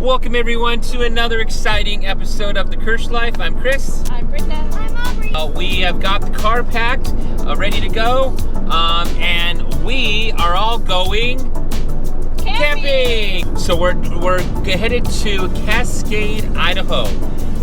Welcome everyone to another exciting episode of The Kersh Life. I'm Chris. I'm Brenda. I'm Aubree. We have got the car packed, ready to go, and we are all going camping. So we're headed to Cascade, Idaho.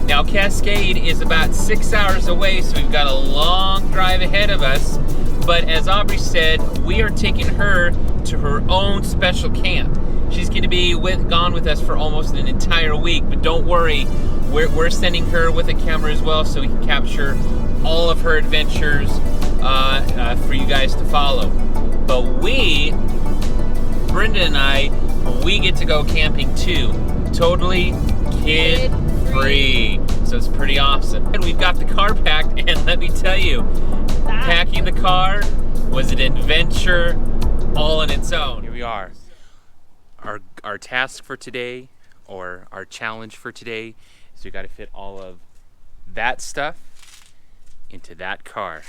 Now Cascade is about 6 hours away, so we've got a long drive ahead of us. But as Aubree said, we are taking her to her own special camp. She's going to be gone with us for almost an entire week, but don't worry, we're sending her with a camera as well so we can capture all of her adventures for you guys to follow. But Brenda and I, we get to go camping too. Totally kid-free. So it's pretty awesome. And we've got the car packed, and let me tell you, packing the car was an adventure all on its own. Here we are. Our task for today, or our challenge for today, is we got to fit all of that stuff into that car.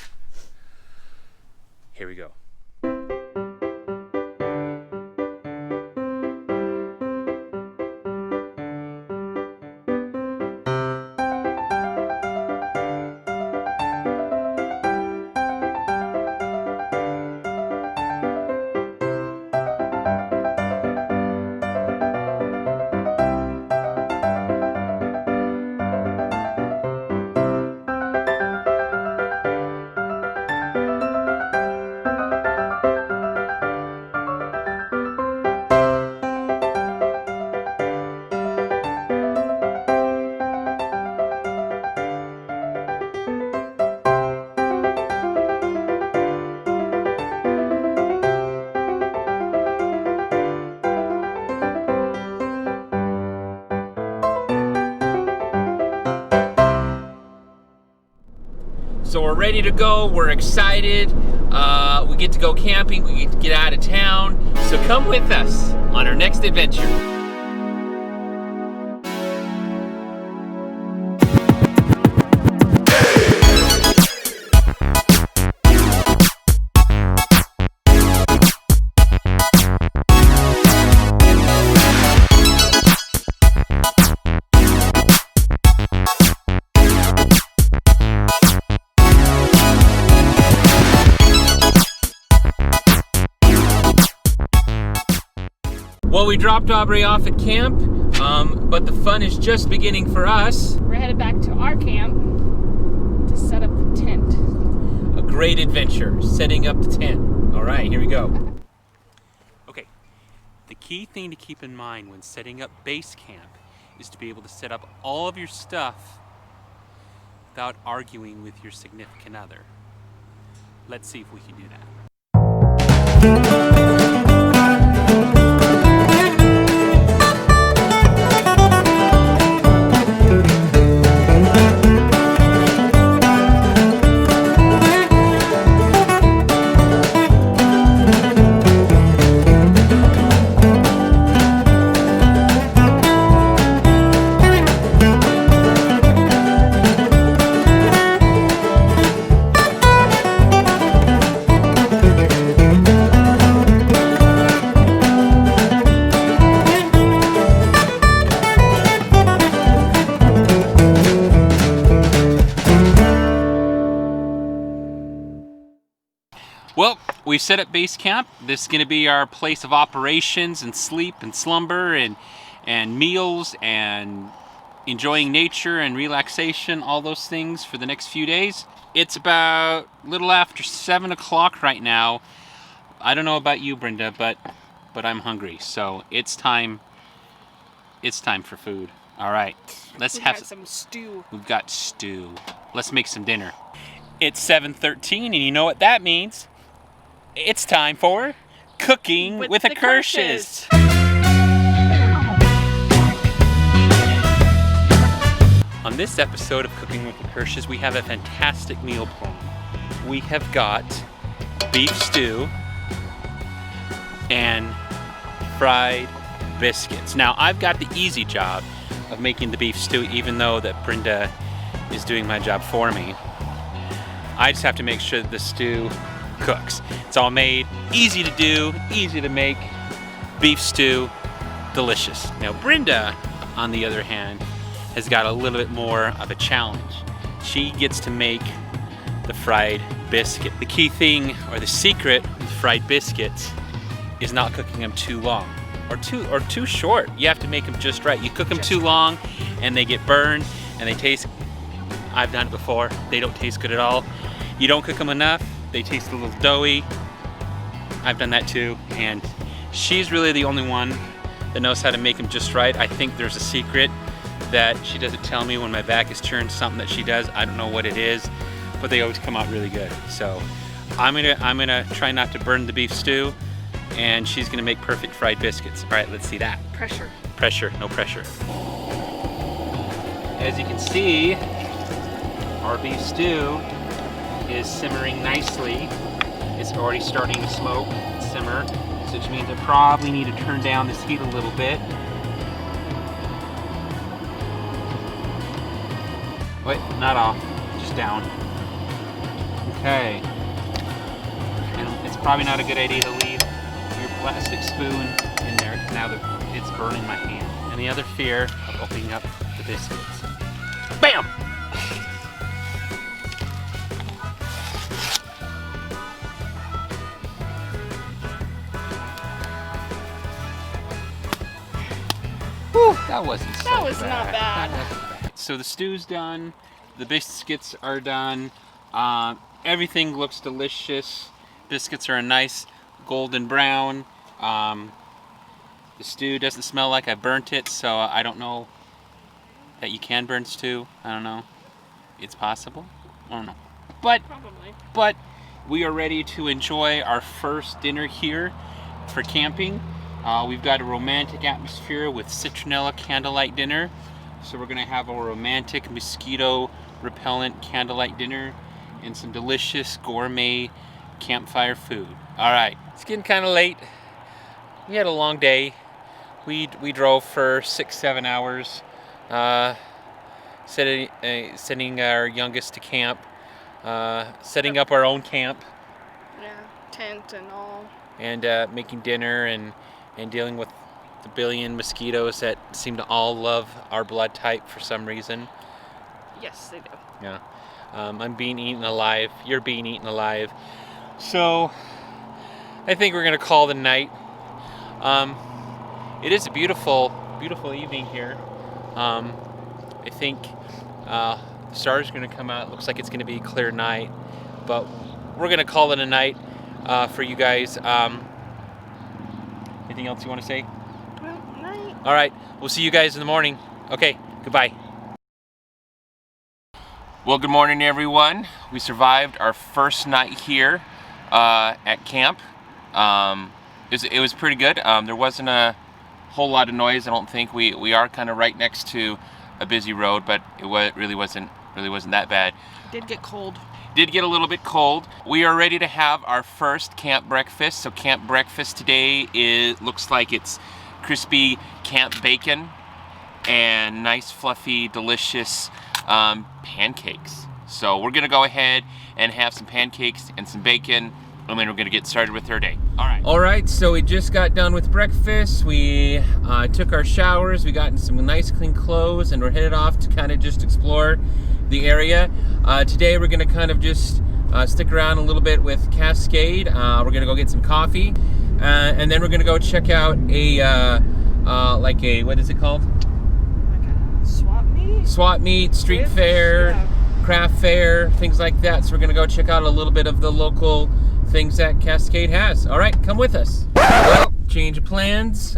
Here we go. So we're ready to go, we're excited, we get to go camping, we get to get out of town. So come with us on our next adventure. Well, we dropped Aubree off at camp, but the fun is just beginning for us. We're headed back to our camp to set up the tent. A great adventure, setting up the tent. All right, here we go. Okay, the key thing to keep in mind when setting up base camp is to be able to set up all of your stuff without arguing with your significant other. Let's see if we can do that. Well, we've set up base camp. This is going to be our place of operations and sleep and slumber and meals and enjoying nature and relaxation, all those things for the next few days. It's about a little after 7 o'clock right now. I don't know about you, Brenda, but I'm hungry, so it's time for food. All right, let's have some stew. We've got stew. Let's make some dinner. It's 7:13, and you know what that means. It's time for Cooking with the Kershes. On this episode of Cooking with the Kershes, we have a fantastic meal plan. We have got beef stew and fried biscuits. Now, I've got the easy job of making the beef stew, even though that Brenda is doing my job for me. I just have to make sure that the stew cooks. It's all made, easy to do, easy to make. Beef stew, delicious. Now Brenda on the other hand, has got a little bit more of a challenge. She gets to make the fried biscuit. The key thing, or the secret with fried biscuits, is not cooking them too long or too short. You have to make them just right. You cook them too long and they get burned and they taste, I've done it before, they don't taste good at all. You don't cook them enough, they taste a little doughy. I've done that too, and she's really the only one that knows how to make them just right. I think there's a secret that she doesn't tell me when my back is turned, something that she does. I don't know what it is, but they always come out really good. So I'm gonna try not to burn the beef stew, and she's gonna make perfect fried biscuits. All right, let's see that. Pressure. Pressure, no pressure. As you can see, our beef stew is simmering nicely. It's already starting to smoke, simmer, so which means I probably need to turn down this heat a little bit. Wait, not off, just down. Okay. And it's probably not a good idea to leave your plastic spoon in there now that it's burning my hand. And the other fear of opening up the biscuits. Bam! Whew, that wasn't so bad. That was not bad. That wasn't bad. So the stew's done, the biscuits are done, everything looks delicious. Biscuits are a nice golden brown. The stew doesn't smell like I burnt it, so I don't know that you can burn stew. I don't know. It's possible. I don't know. But we are ready to enjoy our first dinner here for camping. We've got a romantic atmosphere with citronella candlelight dinner. So we're gonna have a romantic mosquito repellent candlelight dinner and some delicious gourmet campfire food. All right, it's getting kind of late. We had a long day. We drove for 6-7 hours, sending our youngest to camp, setting up our own camp. Yeah, tent and all. And making dinner and dealing with the billion mosquitoes that seem to all love our blood type for some reason. Yes, they do. Yeah. I'm being eaten alive. You're being eaten alive. So I think we're gonna call the night. It is a beautiful, beautiful evening here. I think the stars are gonna come out. It looks like it's gonna be a clear night, but we're gonna call it a night for you guys. Anything else you want to say? Well, night. All right, we'll see you guys in the morning. Okay, goodbye. Well, good morning, everyone. We survived our first night here at camp. It was pretty good. There wasn't a whole lot of noise, I don't think. We are kind of right next to a busy road, but it really wasn't that bad. Did get cold. Did get a little bit cold. We are ready to have our first camp breakfast. So camp breakfast today looks like it's crispy camp bacon and nice fluffy delicious pancakes. So we're gonna go ahead and have some pancakes and some bacon, and then we're gonna get started with our day. All right, so we just got done with breakfast. We took our showers, we got in some nice clean clothes, and we're headed off to kind of just explore the area. Today we're gonna kind of just stick around a little bit with Cascade. We're gonna go get some coffee, and then we're gonna go check out what is it called? Like a swap meet? Swap meet, street fair, yeah. Craft fair, things like that. So we're gonna go check out a little bit of the local things that Cascade has. All right, come with us. Well, change of plans.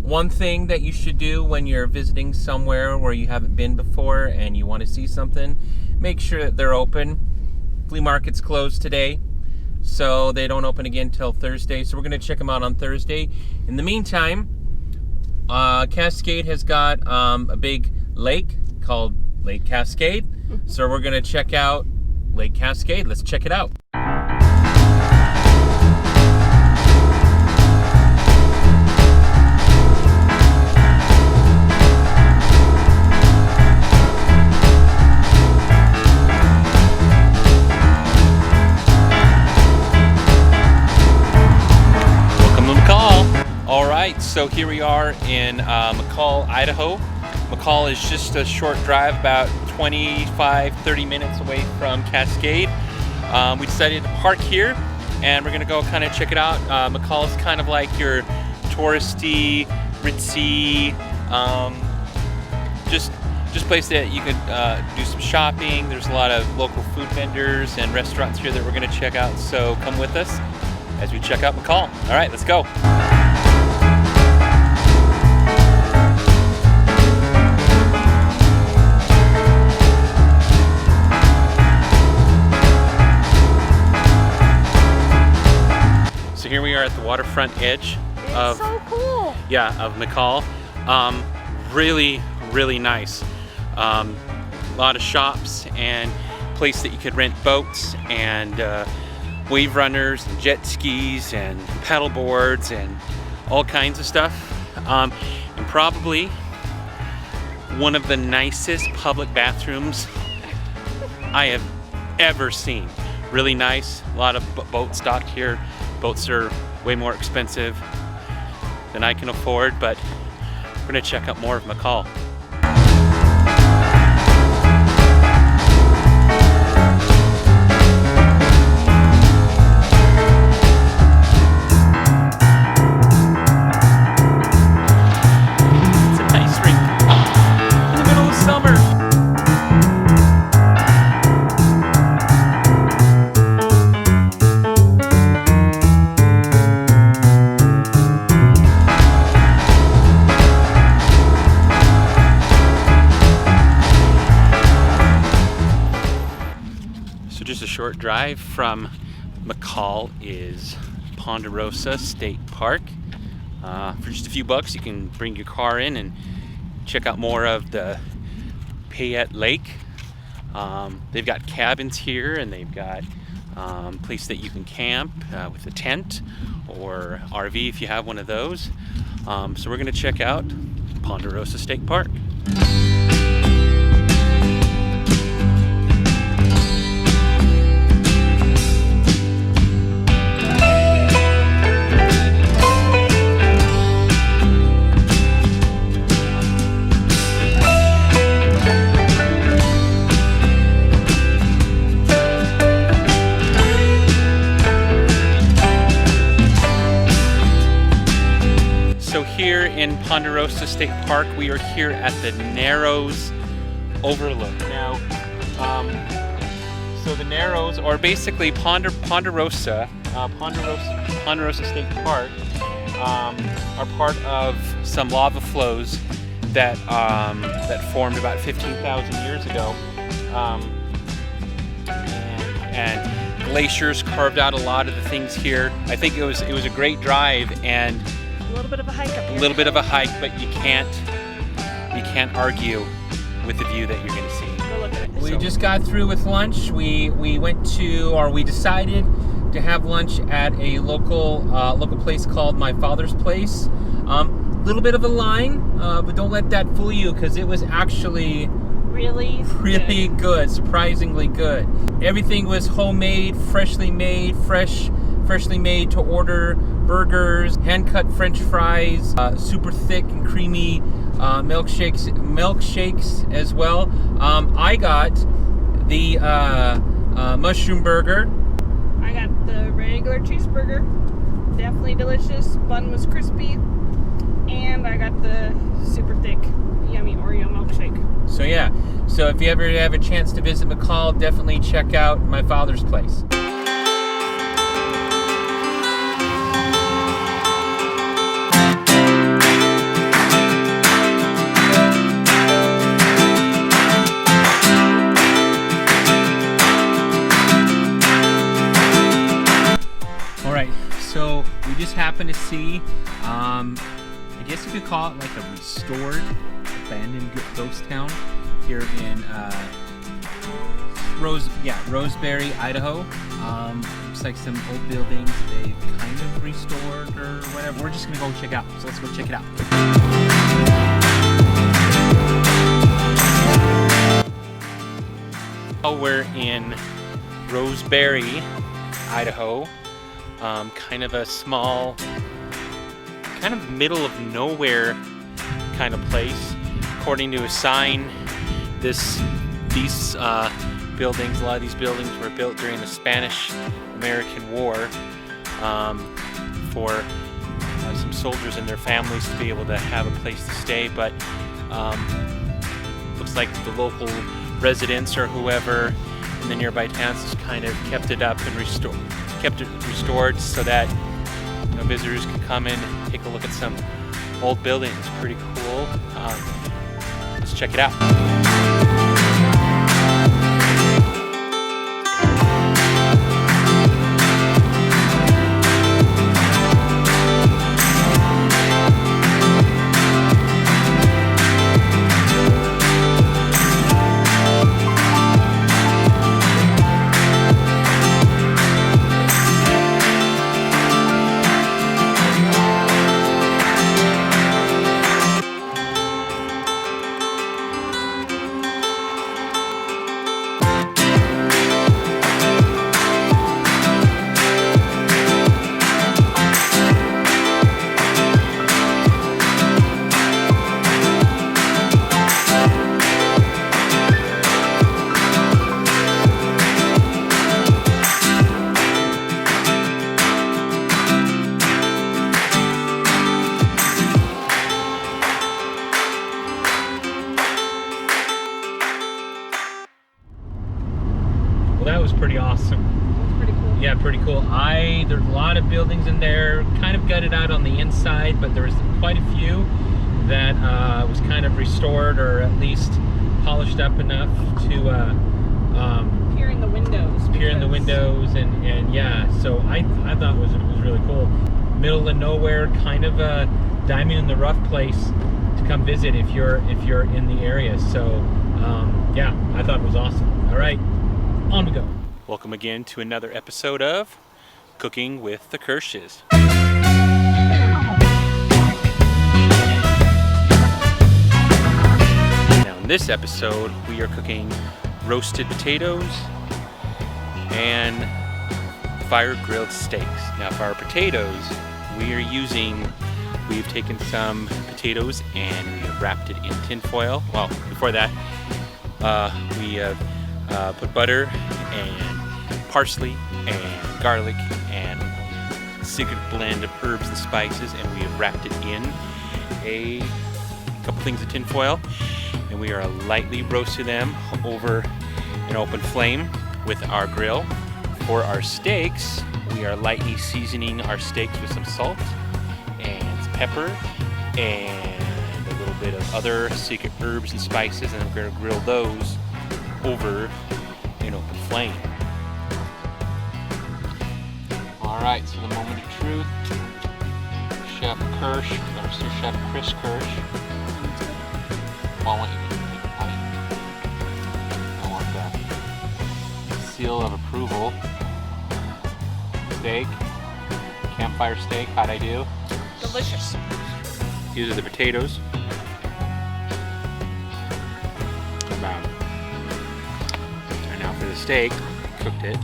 One thing that you should do when you're visiting somewhere where you haven't been before and you want to see something, make sure that they're open. Flea market's closed today, so they don't open again till Thursday. So we're going to check them out on Thursday. In the meantime, Cascade has got a big lake called Lake Cascade. So we're going to check out Lake Cascade. Let's check it out. right, so here we are in McCall, Idaho. McCall is just a short drive, about 25-30 minutes away from Cascade. We decided to park here and we're gonna go kind of check it out. McCall is kind of like your touristy, ritzy, just place that you could do some shopping. There's a lot of local food vendors and restaurants here that we're gonna check out, so come with us as we check out McCall. All right, let's go. So here we are at the waterfront edge of so cool. of McCall. Really nice. A lot of shops and place that you could rent boats and wave runners and jet skis and paddle boards and all kinds of stuff. And probably one of the nicest public bathrooms I have ever seen. Really nice. A lot of boats docked here. Boats are way more expensive than I can afford, but we're gonna check out more of McCall. Just a short drive from McCall is Ponderosa State Park. For just a few bucks, you can bring your car in and check out more of the Payette Lake. They've got cabins here, and they've got place that you can camp with a tent or RV if you have one of those. So we're going to check out Ponderosa State Park. Here in Ponderosa State Park, we are here at the Narrows Overlook. Now, so the Narrows are basically Ponderosa State Park are part of some lava flows that formed about 15,000 years ago, and glaciers carved out a lot of the things here. I think it was a great drive and A little bit of a hike up here. A little bit of a hike, but you can't argue with the view that you're going to see. Go look at it. We just got through with lunch. We decided to have lunch at a local place called My Father's Place. Little bit of a line, but don't let that fool you, because it was actually really good, surprisingly good. Everything was homemade, freshly made to order burgers, hand-cut French fries, super thick and creamy milkshakes as well. I got the mushroom burger. I got the regular cheeseburger. Definitely delicious. Bun was crispy. And I got the super thick, yummy Oreo milkshake. So yeah, so if you ever have a chance to visit McCall, definitely check out My Father's Place. So we just happened to see, I guess you could call it like a restored, abandoned ghost town here in Roseberry, Idaho. Looks like some old buildings they've kind of restored or whatever. We're just gonna go check out. So let's go check it out. We're in Roseberry, Idaho. Kind of a small kind of middle of nowhere kind of place. According to a sign, these buildings, a lot of these buildings were built during the Spanish-American War for some soldiers and their families to be able to have a place to stay, but looks like the local residents or whoever in the nearby towns has kind of kept it up and kept it restored so that visitors can come in and take a look at some old buildings. It's pretty cool. Let's check it out. That was pretty awesome. That's pretty cool. Yeah, pretty cool. There's a lot of buildings in there, kind of gutted out on the inside, but there was quite a few that was kind of restored or at least polished up enough to peer in the windows. Peer in the windows, and yeah. So I thought it was really cool. Middle of nowhere, kind of a diamond in the rough place to come visit if you're in the area. So yeah, I thought it was awesome. All right. On we go. Welcome again to another episode of Cooking with the Kershes. Now in this episode we are cooking roasted potatoes and fire grilled steaks. Now for our potatoes we've taken some potatoes and we have wrapped it in tin foil. Well, before that we have put butter and parsley and garlic and a secret blend of herbs and spices, and we have wrapped it in a couple things of tin foil, and we are lightly roasting them over an open flame with our grill. For our steaks, we are lightly seasoning our steaks with some salt and some pepper and a little bit of other secret herbs and spices, and we're going to grill those over an open flame. Alright, so the moment of truth. Chef Kersh, or Sous Chef Chris Kersh. Well, I want you to take a bite. I want the seal of approval. Steak. Campfire steak, how'd I do? Delicious. These are the potatoes. For the steak, cooked it.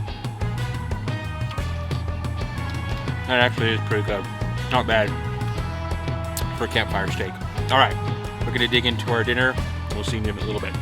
That actually is pretty good. Not bad for a campfire steak. All right, we're gonna dig into our dinner. We'll see you in a little bit.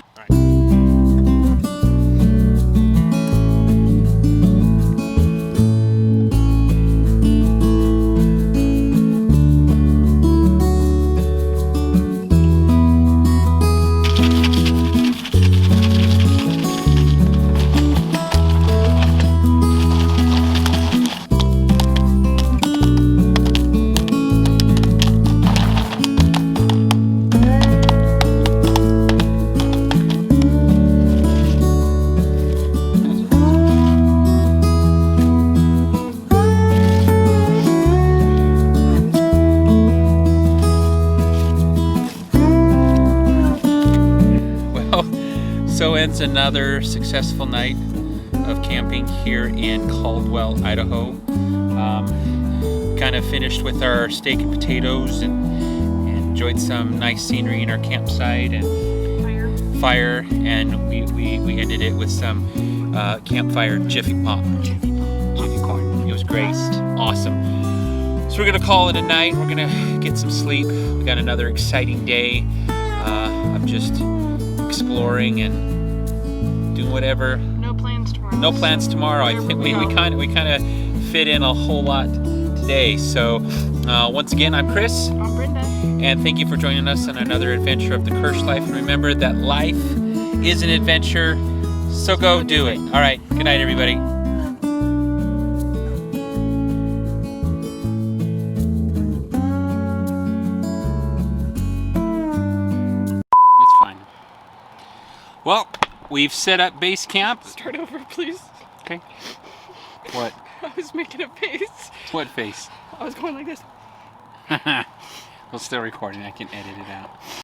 So ends another successful night of camping here in Caldwell, Idaho. Kind of finished with our steak and potatoes and enjoyed some nice scenery in our campsite and fire, and we ended it with some campfire jiffy pop. It was great, awesome. So we're gonna call it a night. We're gonna get some sleep. We got another exciting day of just exploring and doing whatever. No plans tomorrow. No plans tomorrow. I think we kind of fit in a whole lot today. So once again, I'm Chris. I'm Brenda. And thank you for joining us on another adventure of the Kersh life. And remember that life is an adventure, so go do it. All right, good night, everybody. It's fine. Well, we've set up base camp. Start over, please. Okay. What? I was making a face. What face? I was going like this. We're still recording. I can edit it out.